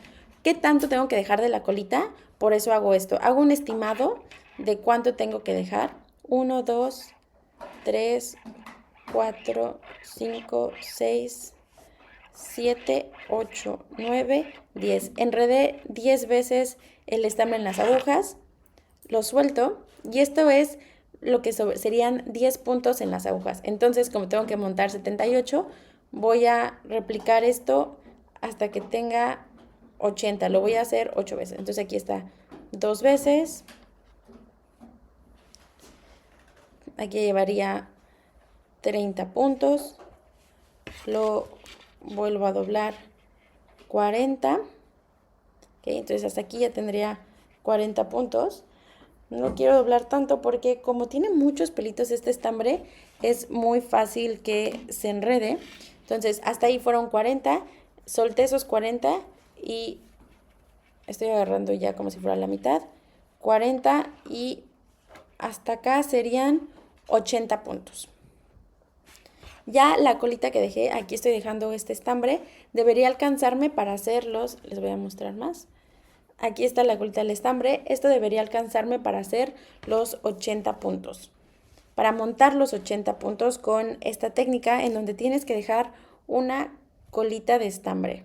¿Qué tanto tengo que dejar de la colita? Por eso hago esto. Hago un estimado de cuánto tengo que dejar. 1, 2, 3, 4, 5, 6, 7, 8, 9, 10. Enredé 10 veces el estambre en las agujas, lo suelto y esto es lo que serían 10 puntos en las agujas. Entonces, como tengo que montar 78, voy a replicar esto hasta que tenga 80. Lo voy a hacer 8 veces. Entonces aquí está 2 veces. Aquí llevaría 30 puntos. Lo vuelvo a doblar 40. ¿Okay? Entonces hasta aquí ya tendría 40 puntos. No quiero doblar tanto porque como tiene muchos pelitos este estambre, es muy fácil que se enrede. Entonces hasta ahí fueron 40. Solté esos 40 y estoy agarrando ya como si fuera la mitad. 40 y hasta acá serían 80 puntos. Ya la colita que dejé, aquí estoy dejando este estambre, debería alcanzarme para hacerlos. Les voy a mostrar más. Aquí está la colita del estambre. Esto debería alcanzarme para hacer los 80 puntos. Para montar los 80 puntos con esta técnica en donde tienes que dejar una colita de estambre.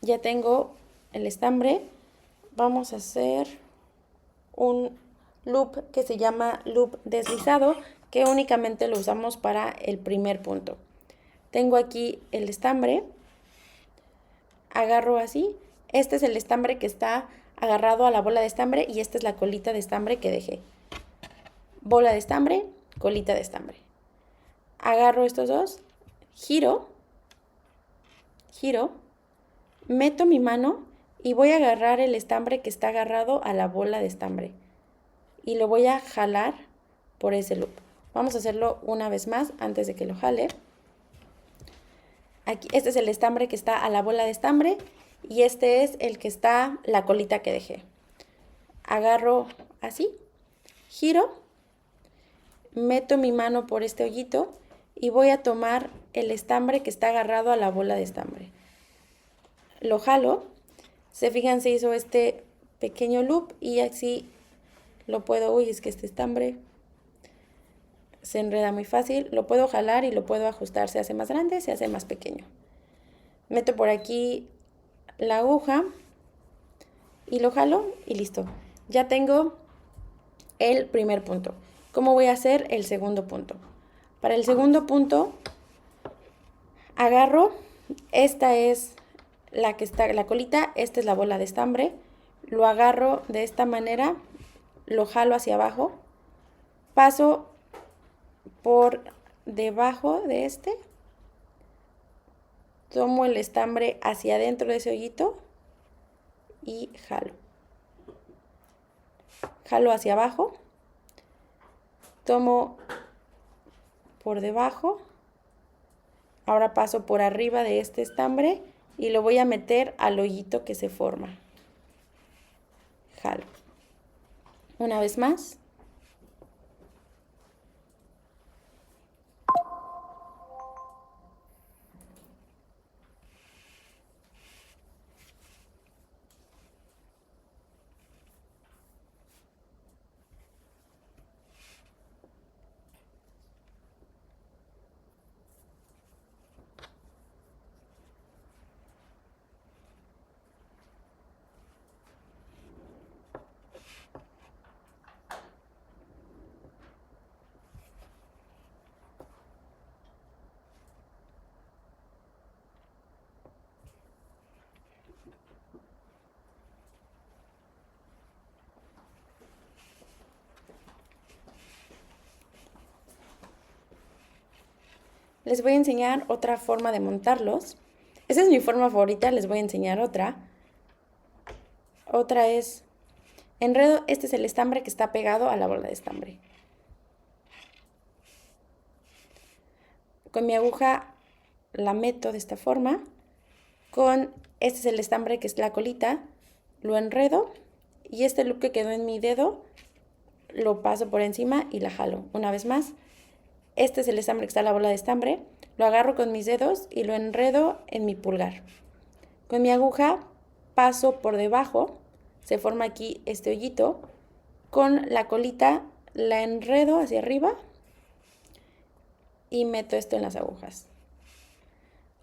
Ya tengo el estambre. Vamos a hacer un loop que se llama loop deslizado, que únicamente lo usamos para el primer punto. Tengo aquí el estambre, agarro así, este es el estambre que está agarrado a la bola de estambre y esta es la colita de estambre que dejé. Bola de estambre, colita de estambre. Agarro estos dos, giro, meto mi mano y voy a agarrar el estambre que está agarrado a la bola de estambre y lo voy a jalar por ese loop. Vamos a hacerlo una vez más antes de que lo jale. Aquí, este es el estambre que está a la bola de estambre y este es el que está la colita que dejé. Agarro así, giro, meto mi mano por este hoyito y voy a tomar el estambre que está agarrado a la bola de estambre. Lo jalo, se fijan, se hizo este pequeño loop y así lo puedo, uy, es que este estambre se enreda muy fácil, lo puedo jalar y lo puedo ajustar, se hace más grande, se hace más pequeño. Meto por aquí la aguja y lo jalo y listo. Ya tengo el primer punto. ¿Cómo voy a hacer el segundo punto? Para el segundo punto, agarro, esta es la que está, la colita, esta es la bola de estambre, lo agarro de esta manera, lo jalo hacia abajo, paso por debajo de este, tomo el estambre hacia adentro de ese hoyito y jalo. Jalo hacia abajo, tomo por debajo, ahora paso por arriba de este estambre y lo voy a meter al hoyito que se forma. Jalo. Una vez más. Les voy a enseñar otra forma de montarlos. Esa es mi forma favorita, les voy a enseñar otra. Otra es enredo, este es el estambre que está pegado a la bola de estambre. Con mi aguja la meto de esta forma. Con este es el estambre que es la colita, lo enredo y este loop que quedó en mi dedo lo paso por encima y la jalo. Una vez más. Este es el estambre que está en la bola de estambre. Lo agarro con mis dedos y lo enredo en mi pulgar. Con mi aguja paso por debajo. Se forma aquí este hoyito. Con la colita la enredo hacia arriba y meto esto en las agujas.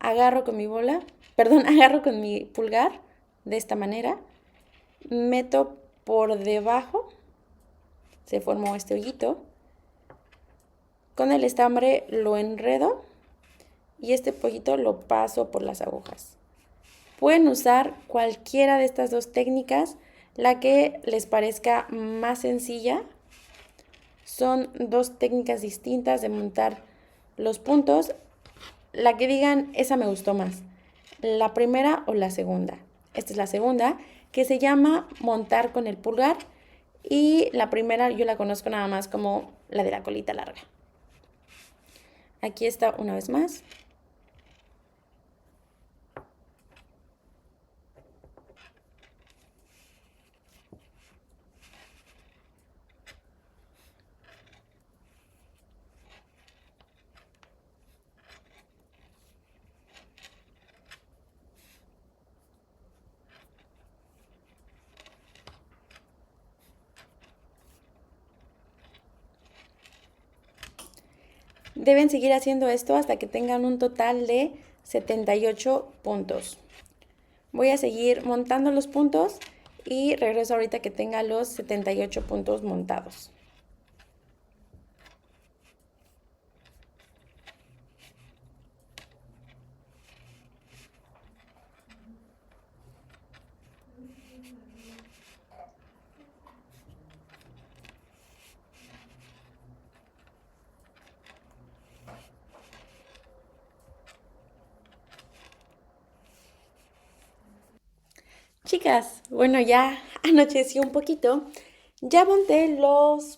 Agarro con mi agarro con mi pulgar de esta manera, meto por debajo, se formó este hoyito, con el estambre lo enredo y este pollito lo paso por las agujas. Pueden usar cualquiera de estas dos técnicas, la que les parezca más sencilla. Son dos técnicas distintas de montar los puntos. La que digan, esa me gustó más, la primera o la segunda. Esta es la segunda, que se llama montar con el pulgar, y la primera yo la conozco nada más como la de la colita larga. Aquí está una vez más. Deben seguir haciendo esto hasta que tengan un total de 78 puntos. Voy a seguir montando los puntos y regreso ahorita que tenga los 78 puntos montados. Chicas, bueno, ya anocheció un poquito. Ya monté los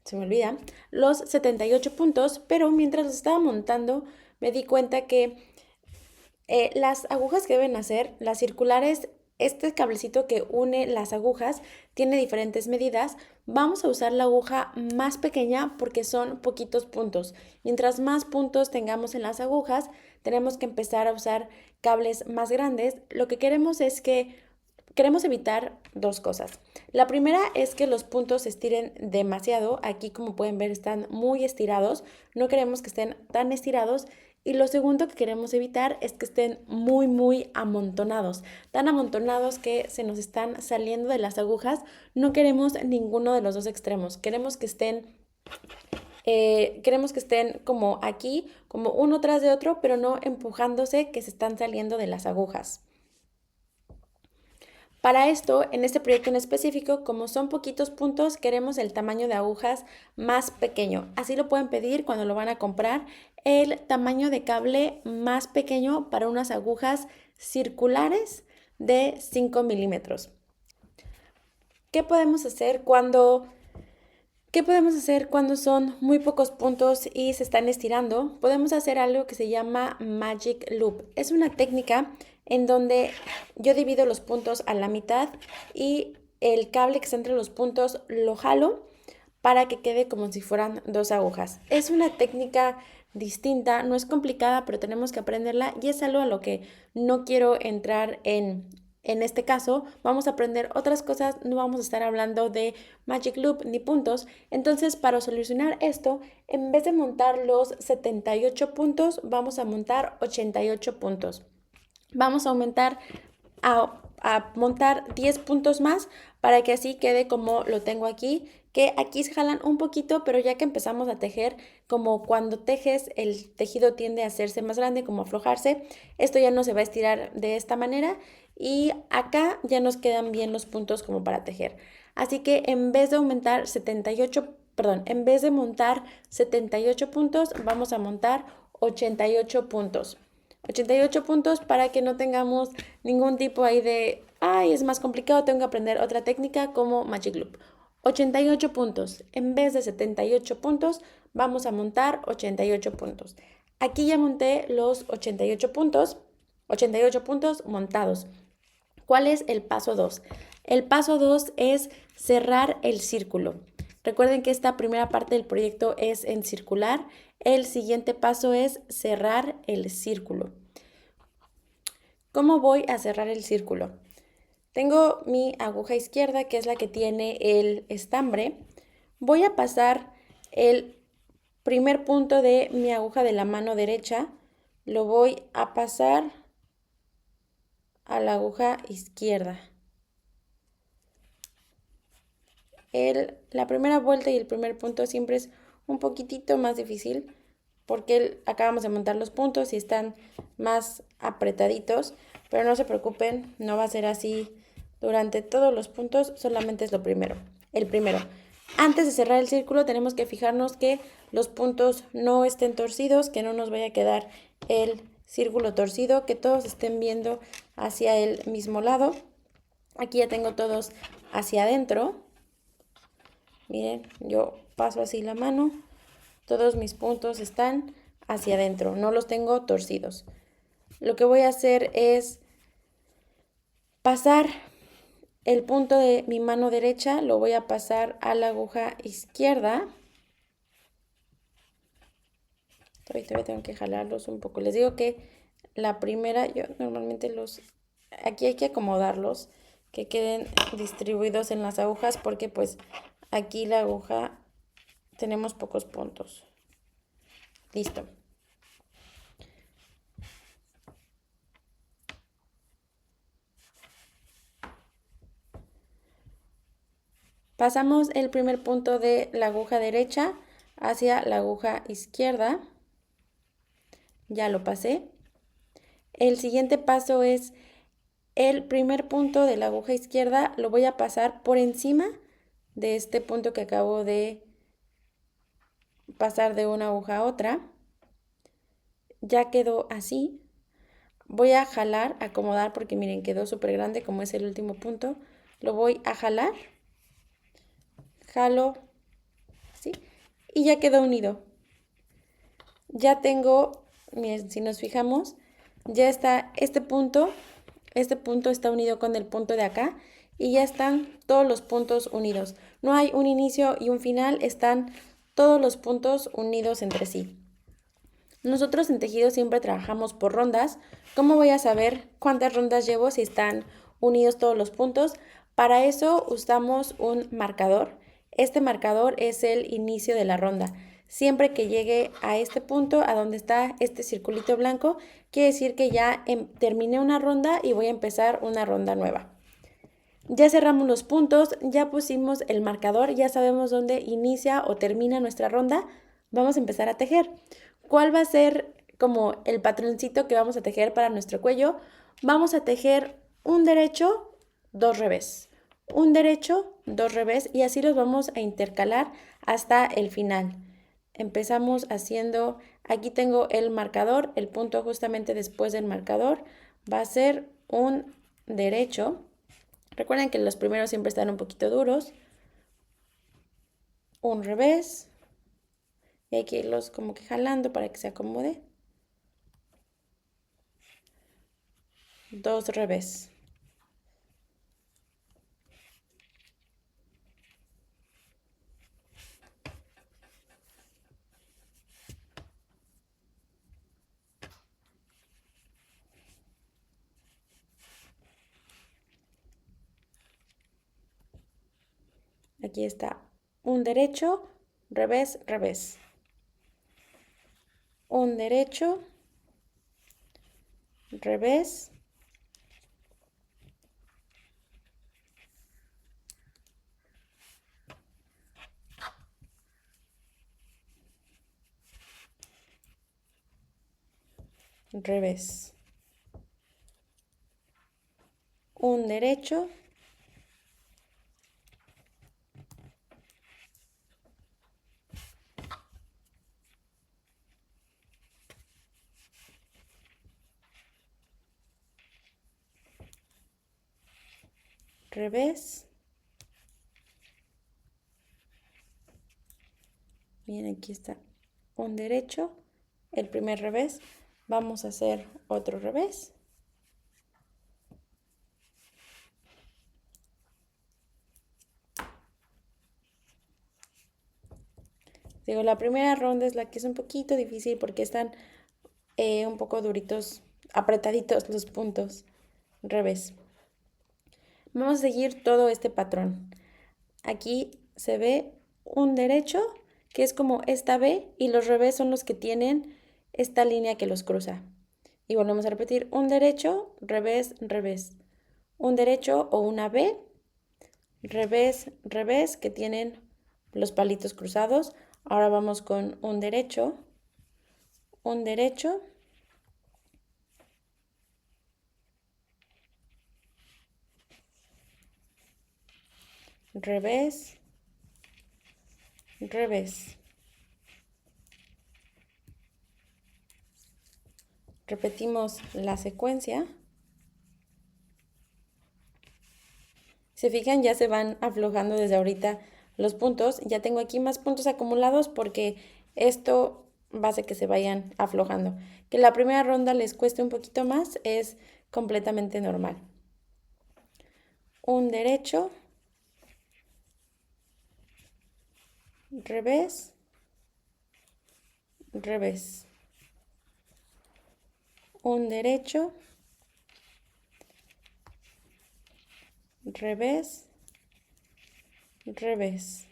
78 puntos, pero mientras los estaba montando me di cuenta que las agujas que deben hacer, las circulares, este cablecito que une las agujas tiene diferentes medidas. Vamos a usar la aguja más pequeña porque son poquitos puntos. Mientras más puntos tengamos en las agujas, tenemos que empezar a usar cables más grandes. Lo que queremos es que queremos evitar dos cosas. La primera es que los puntos se estiren demasiado. Aquí, como pueden ver, están muy estirados. No queremos que estén tan estirados. Y lo segundo que queremos evitar es que estén muy amontonados. Tan amontonados que se nos están saliendo de las agujas. No queremos ninguno de los dos extremos. Queremos que estén como aquí, como uno tras de otro, pero no empujándose, que se están saliendo de las agujas. Para esto, en este proyecto en específico, como son poquitos puntos, queremos el tamaño de agujas más pequeño. Así lo pueden pedir cuando lo van a comprar, el tamaño de cable más pequeño para unas agujas circulares de 5 milímetros. ¿Qué podemos hacer cuando son muy pocos puntos y se están estirando? Podemos hacer algo que se llama Magic Loop. Es una técnica en donde yo divido los puntos a la mitad y el cable que está entre los puntos lo jalo para que quede como si fueran dos agujas. Es una técnica distinta, no es complicada, pero tenemos que aprenderla y es algo a lo que no quiero entrar en este caso. Vamos a aprender otras cosas, no vamos a estar hablando de Magic Loop ni puntos. Entonces, para solucionar esto, en vez de montar los 78 puntos, vamos a montar 88 puntos. Vamos a aumentar a montar 10 puntos más para que así quede como lo tengo aquí, que aquí se jalan un poquito, pero ya que empezamos a tejer, como cuando tejes el tejido tiende a hacerse más grande, como aflojarse, esto ya no se va a estirar de esta manera y acá ya nos quedan bien los puntos como para tejer. Así que en vez de montar 78 puntos, vamos a montar 88 puntos. 88 puntos para que no tengamos ningún tipo ahí de, ay, es más complicado, tengo que aprender otra técnica como Magic Loop. 88 puntos. En vez de 78 puntos, vamos a montar 88 puntos. Aquí ya monté los 88 puntos montados. ¿Cuál es el paso 2? El paso 2 es cerrar el círculo. Recuerden que esta primera parte del proyecto es en circular. El siguiente paso es cerrar el círculo. ¿Cómo voy a cerrar el círculo? Tengo mi aguja izquierda, que es la que tiene el estambre. Voy a pasar el primer punto de mi aguja de la mano derecha, lo voy a pasar a la aguja izquierda. La primera vuelta y el primer punto siempre es un poquitito más difícil porque acabamos de montar los puntos y están más apretaditos, pero no se preocupen, no va a ser así durante todos los puntos, solamente es lo primero. El primero. Antes de cerrar el círculo tenemos que fijarnos que los puntos no estén torcidos, que no nos vaya a quedar el círculo torcido, que todos estén viendo hacia el mismo lado. Aquí ya tengo todos hacia adentro. Miren, yo paso así la mano, todos mis puntos están hacia adentro, no los tengo torcidos. Lo que voy a hacer es pasar el punto de mi mano derecha, lo voy a pasar a la aguja izquierda. Todavía tengo que jalarlos un poco. Les digo que la primera, yo normalmente aquí hay que acomodarlos, que queden distribuidos en las agujas porque pues aquí la aguja tenemos pocos puntos. Listo. Pasamos el primer punto de la aguja derecha hacia la aguja izquierda. Ya lo pasé. El siguiente paso es el primer punto de la aguja izquierda, lo voy a pasar por encima de este punto que acabo de pasar de una aguja a otra. Ya quedó así. Voy a jalar, acomodar, porque miren, quedó súper grande como es el último punto. Lo voy a jalar. Jalo, ¿sí? Y ya quedó unido. Ya tengo, miren, si nos fijamos, ya está este punto está unido con el punto de acá y ya están todos los puntos unidos. No hay un inicio y un final, están todos los puntos unidos entre sí. Nosotros en tejido siempre trabajamos por rondas. ¿Cómo voy a saber cuántas rondas llevo si están unidos todos los puntos? Para eso usamos un marcador. Este marcador es el inicio de la ronda. Siempre que llegue a este punto, a donde está este circulito blanco, quiere decir que ya terminé una ronda y voy a empezar una ronda nueva. Ya cerramos los puntos, ya pusimos el marcador, ya sabemos dónde inicia o termina nuestra ronda. Vamos a empezar a tejer. ¿Cuál va a ser como el patroncito que vamos a tejer para nuestro cuello? Vamos a tejer un derecho, dos revés. Un derecho, dos revés y así los vamos a intercalar hasta el final. Empezamos haciendo, aquí tengo el marcador, el punto justamente después del marcador va a ser un derecho. Recuerden que los primeros siempre están un poquito duros. Un revés. Y hay que irlos como que jalando para que se acomode. Dos revés. Aquí está un derecho, revés, revés. Un derecho, revés. Revés. Un derecho. Revés. Bien, aquí está un derecho, el primer revés. Vamos a hacer otro revés. Digo, la primera ronda es la que es un poquito difícil porque están un poco duritos, apretaditos los puntos. Revés. Vamos a seguir todo este patrón. Aquí se ve un derecho, que es como esta B, y los revés son los que tienen esta línea que los cruza. Y volvemos a repetir, un derecho, revés, revés. Un derecho o una B, revés, revés, que tienen los palitos cruzados. Ahora vamos con un derecho, revés, revés. Repetimos la secuencia. Se fijan, ya se van aflojando desde ahorita los puntos. Ya tengo aquí más puntos acumulados porque esto va a hacer que se vayan aflojando. Que la primera ronda les cueste un poquito más es completamente normal. Un derecho, revés, revés. Un derecho, revés, revés.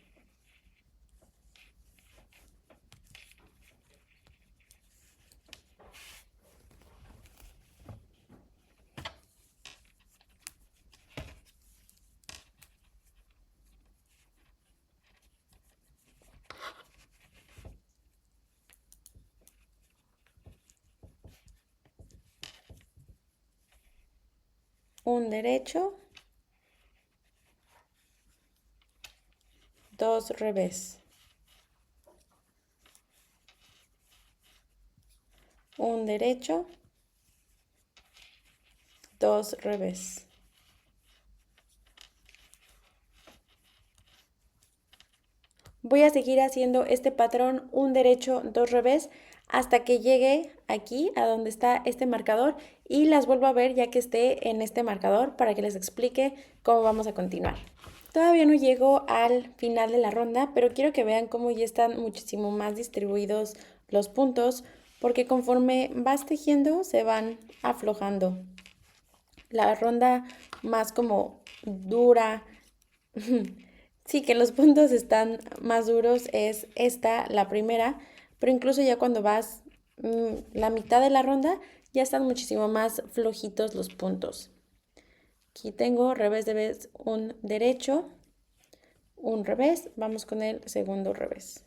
Un derecho, dos revés. Un derecho, dos revés. Voy a seguir haciendo este patrón un derecho, dos revés hasta que llegue aquí a donde está este marcador y las vuelvo a ver ya que esté en este marcador para que les explique cómo vamos a continuar. Todavía no llego al final de la ronda, pero quiero que vean cómo ya están muchísimo más distribuidos los puntos porque conforme vas tejiendo se van aflojando. La ronda más como dura, sí, que los puntos están más duros es esta, la primera, pero incluso ya cuando vas la mitad de la ronda, ya están muchísimo más flojitos los puntos. Aquí tengo revés, revés, un derecho, un revés, vamos con el segundo revés.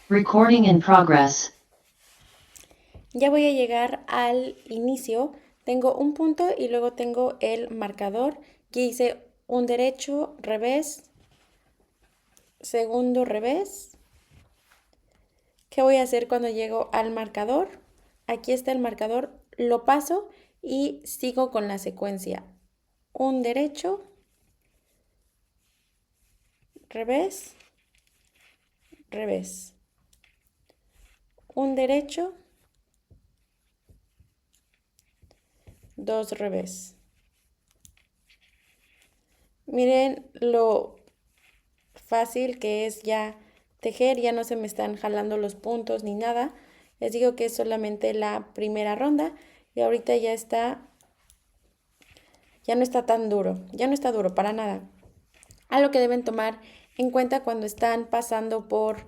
Recording in progress. Ya voy a llegar al inicio. Tengo un punto y luego tengo el marcador. Aquí hice un derecho, revés, segundo revés, ¿Qué voy a hacer cuando llego al marcador? Aquí está el marcador, lo paso y sigo con la secuencia. Un derecho, revés, revés. Un derecho, dos revés. Miren lo fácil que es ya tejer, ya no se me están jalando los puntos ni nada. Les digo que es solamente la primera ronda y ahorita ya no está tan duro, ya no está duro para nada. Algo que deben tomar en cuenta cuando están pasando por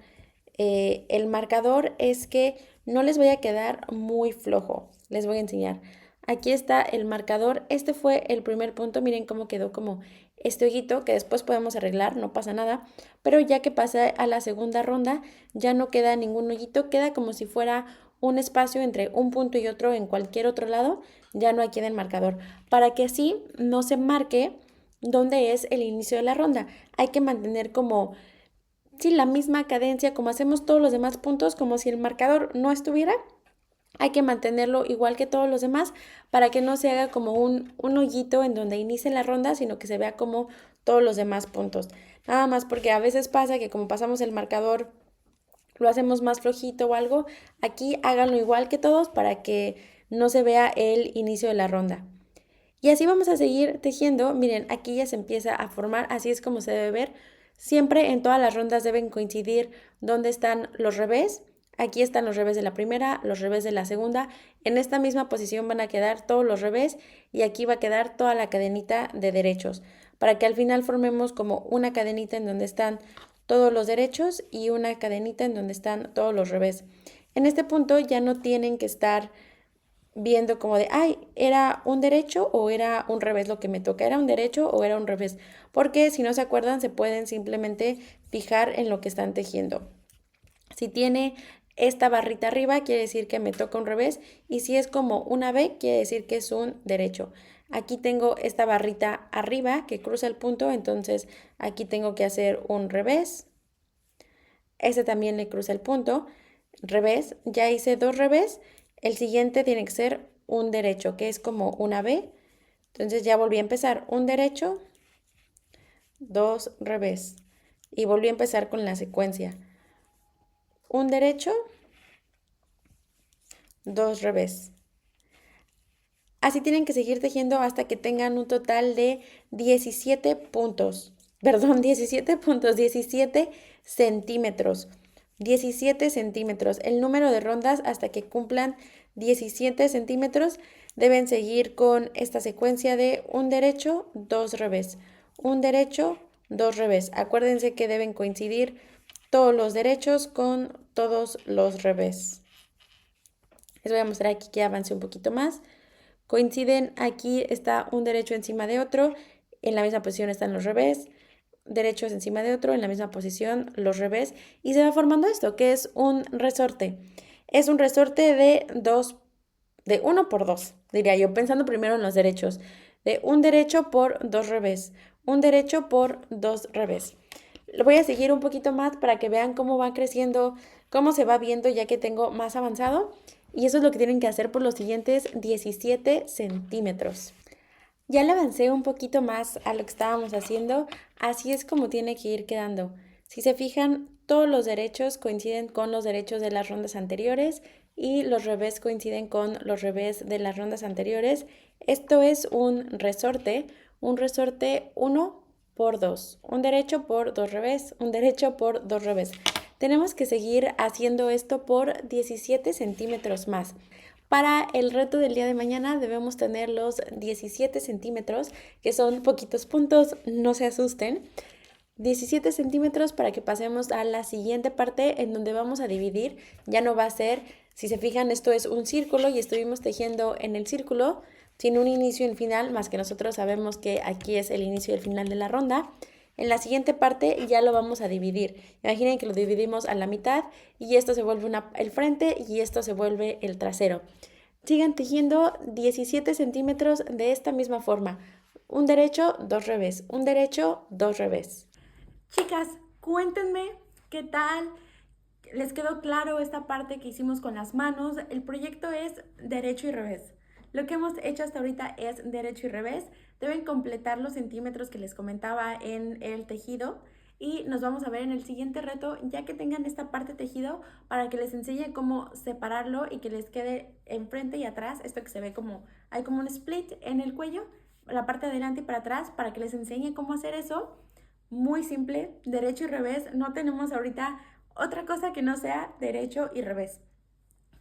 el marcador es que no les voy a quedar muy flojo. Les voy a enseñar. Aquí está el marcador. Este fue el primer punto. Miren cómo quedó como este hoyito que después podemos arreglar, no pasa nada. Pero ya que pasé a la segunda ronda, ya no queda ningún hoyito. Queda como si fuera un espacio entre un punto y otro en cualquier otro lado. Ya no hay queda el marcador. Para que así no se marque dónde es el inicio de la ronda. Hay que mantener como la misma cadencia como hacemos todos los demás puntos, como si el marcador no estuviera. Hay que mantenerlo igual que todos los demás para que no se haga como un hoyito en donde inicie la ronda, sino que se vea como todos los demás puntos. Nada más porque a veces pasa que como pasamos el marcador, lo hacemos más flojito o algo. Aquí háganlo igual que todos para que no se vea el inicio de la ronda. Y así vamos a seguir tejiendo. Miren, aquí ya se empieza a formar, así es como se debe ver. Siempre en todas las rondas deben coincidir dónde están los revés. Aquí están los revés de la primera, los revés de la segunda. En esta misma posición van a quedar todos los revés y aquí va a quedar toda la cadenita de derechos, para que al final formemos como una cadenita en donde están todos los derechos y una cadenita en donde están todos los revés. En este punto ya no tienen que estar viendo como de, ay, ¿era un derecho o era un revés lo que me toca? ¿Era un derecho o era un revés? Porque si no se acuerdan, se pueden simplemente fijar en lo que están tejiendo. Si tiene esta barrita arriba, quiere decir que me toca un revés. Y si es como una B, quiere decir que es un derecho. Aquí tengo esta barrita arriba que cruza el punto, entonces aquí tengo que hacer un revés. Este también le cruza el punto. Revés, ya hice dos revés. El siguiente tiene que ser un derecho, que es como una B. Entonces ya volví a empezar un derecho, dos revés. Y volví a empezar con la secuencia. Un derecho, dos revés. Así tienen que seguir tejiendo hasta que tengan un total de 17 puntos. Perdón, 17 puntos, 17 centímetros. 17 centímetros. El número de rondas hasta que cumplan 17 centímetros deben seguir con esta secuencia de un derecho, dos revés. Un derecho, dos revés. Acuérdense que deben coincidir todos los derechos con todos los revés. Les voy a mostrar aquí que avance un poquito más. Coinciden, aquí está un derecho encima de otro, en la misma posición están los revés, derechos encima de otro, en la misma posición los revés, y se va formando esto, que es un resorte. Es un resorte de 1 por 2, diría yo, pensando primero en los derechos, de un derecho por dos revés, un derecho por dos revés. Lo voy a seguir un poquito más para que vean cómo va creciendo, cómo se va viendo ya que tengo más avanzado. Y eso es lo que tienen que hacer por los siguientes 17 centímetros. Ya le avancé un poquito más a lo que estábamos haciendo, así es como tiene que ir quedando. Si se fijan, todos los derechos coinciden con los derechos de las rondas anteriores y los revés coinciden con los revés de las rondas anteriores. Esto es un resorte 1 por 2, un derecho por dos revés, un derecho por dos revés. Tenemos que seguir haciendo esto por 17 centímetros más. Para el reto del día de mañana debemos tener los 17 centímetros, que son poquitos puntos, no se asusten. 17 centímetros para que pasemos a la siguiente parte en donde vamos a dividir. Ya no va a ser, si se fijan, esto es un círculo y estuvimos tejiendo en el círculo sin un inicio y un final, más que nosotros sabemos que aquí es el inicio y el final de la ronda. En la siguiente parte ya lo vamos a dividir. Imaginen que lo dividimos a la mitad y esto se vuelve el frente y esto se vuelve el trasero. Sigan tejiendo 17 centímetros de esta misma forma. Un derecho, dos revés. Un derecho, dos revés. Chicas, cuéntenme qué tal, ¿Les quedó claro esta parte que hicimos con las manos? El proyecto es derecho y revés. Lo que hemos hecho hasta ahorita es derecho y revés. Deben completar los centímetros que les comentaba en el tejido y nos vamos a ver en el siguiente reto ya que tengan esta parte tejido para que les enseñe cómo separarlo y que les quede enfrente y atrás, esto que se ve como, hay como un split en el cuello, la parte de adelante y para atrás, para que les enseñe cómo hacer eso. Muy simple, derecho y revés. No tenemos ahorita otra cosa que no sea derecho y revés.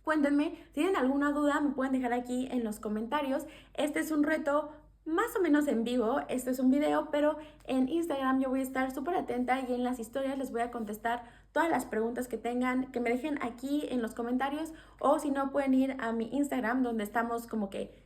Cuéntenme, si tienen alguna duda, me pueden dejar aquí en los comentarios. Este es un reto más o menos en vivo, este es un video, pero en Instagram yo voy a estar súper atenta y en las historias les voy a contestar todas las preguntas que tengan, que me dejen aquí en los comentarios, o si no pueden ir a mi Instagram donde estamos como que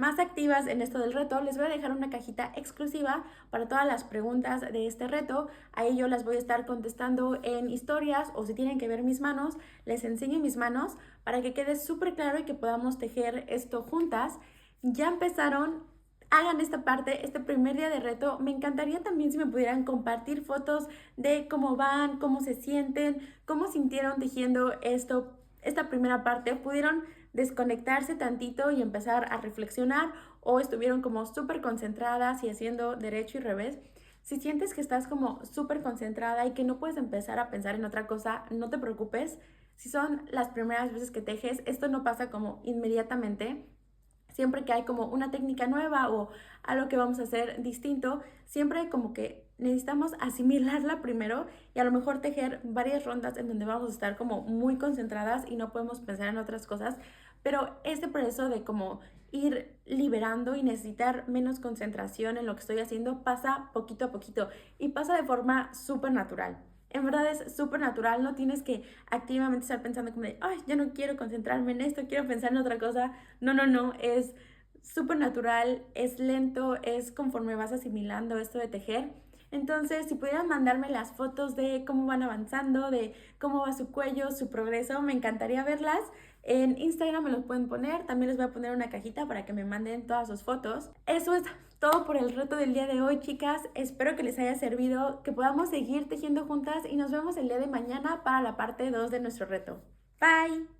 más activas en esto del reto. Les voy a dejar una cajita exclusiva para todas las preguntas de este reto. Ahí yo las voy a estar contestando en historias, o si tienen que ver mis manos, les enseño mis manos para que quede súper claro y que podamos tejer esto juntas. Ya empezaron, hagan esta parte, este primer día de reto. Me encantaría también si me pudieran compartir fotos de cómo van, cómo se sienten, cómo sintieron tejiendo esto, esta primera parte. ¿Pudieron desconectarse tantito y empezar a reflexionar, o estuvieron como súper concentradas y haciendo derecho y revés? Si sientes que estás como súper concentrada y que no puedes empezar a pensar en otra cosa, no te preocupes. Si son las primeras veces que tejes, esto no pasa como inmediatamente. Siempre que hay como una técnica nueva o algo que vamos a hacer distinto, siempre como que necesitamos asimilarla primero y a lo mejor tejer varias rondas en donde vamos a estar como muy concentradas y no podemos pensar en otras cosas. Pero este proceso de como ir liberando y necesitar menos concentración en lo que estoy haciendo pasa poquito a poquito y pasa de forma súper natural. En verdad es súper natural, no tienes que activamente estar pensando como de, ay, ya no quiero concentrarme en esto, quiero pensar en otra cosa. No, no, no, es súper natural, es lento, es conforme vas asimilando esto de tejer. Entonces, si pudieran mandarme las fotos de cómo van avanzando, de cómo va su cuello, su progreso, me encantaría verlas. En Instagram me los pueden poner, también les voy a poner una cajita para que me manden todas sus fotos. Eso es todo por el reto del día de hoy, chicas. Espero que les haya servido, que podamos seguir tejiendo juntas y nos vemos el día de mañana para la parte 2 de nuestro reto. Bye.